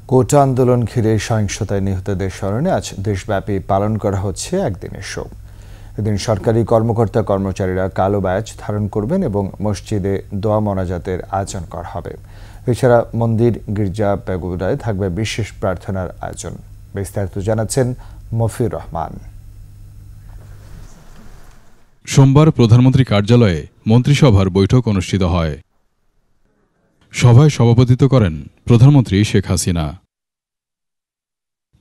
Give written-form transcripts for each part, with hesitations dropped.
কোটা আন্দোলন ঘিরে সহিংসতায় নিহতদের স্মরণে আজ দেশব্যাপী পালন করা হচ্ছে একদিনের শোক। এদিন সরকারি কর্মকর্তা কর্মচারীরা কালো ব্যাজ ধারণ করবেন এবং মসজিদে দোয়া মোনাজাতের আয়োজন করা হবে। এছাড়া মন্দির, গির্জা, প্যাগোডায় থাকবে বিশেষ প্রার্থনার আয়োজন। বিস্তারিত জানাচ্ছেন মফিউর রহমান। সোমবার প্রধানমন্ত্রী কার্যালয়ে মন্ত্রিসভার বৈঠক অনুষ্ঠিত হয়। সভায় সভাপতিত্ব করেন প্রধানমন্ত্রী শেখ হাসিনা।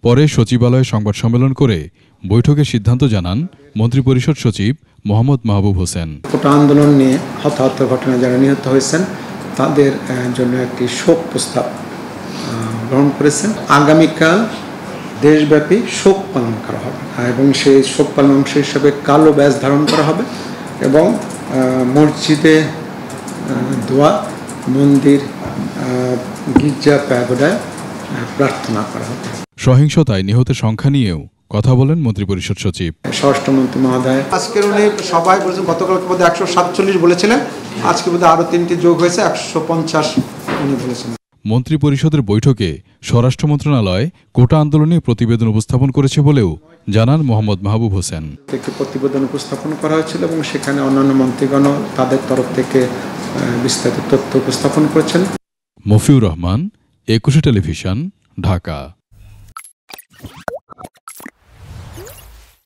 পরে সচিবালয়ে সংবাদ সম্মেলন করে বৈঠকে সিদ্ধান্ত জানান মন্ত্রিপরিষদ সচিব মোহাম্মদ মাহবুব হোসেন। কোটা আন্দোলন নিয়ে হতাহত ঘটনায় যারা নিহত হয়েছেন তাদের জন্য একটি শোক প্রস্তাব গ্রহণ করেছেন। আগামীকাল দেশব্যাপী শোক পালন করা হবে এবং সেই শোক পালন অংশ হিসাবে কালো ব্যাজ ধারণ করা হবে এবং মসজিদে দোয়া, মন্দির, গির্জা, প্যাগোডায় প্রার্থনা করা হবে। সহিংসতায় নিহতের সংখ্যা নিয়েও কথা বলেন মন্ত্রিপরিষদ সচিব। স্বরাষ্ট্রমন্ত্রী মহোদয় আজকের উনি সবাই বলেছেন, গতকাল বোধহয় 147 বলেছিলেন, আজকে বোধহয় আরও 3টি যোগ হয়েছে 150 উনি বলেছেন। মন্ত্রিপরিষদের বৈঠকে স্বরাষ্ট্র মন্ত্রণালয় কোটা আন্দোলনে প্রতিবেদন উপস্থাপন করেছে বলেও জানান মোহাম্মদ মাহবুব হোসেন। একটি প্রতিবেদন উপস্থাপন করা হয়েছিল এবং সেখানে অন্যান্য মন্ত্রীগণ তাদের তরফ থেকে বিস্তারিত তথ্য উপস্থাপন করেছেন। মফিউর রহমান, 21 টেলিভিশন, ঢাকা।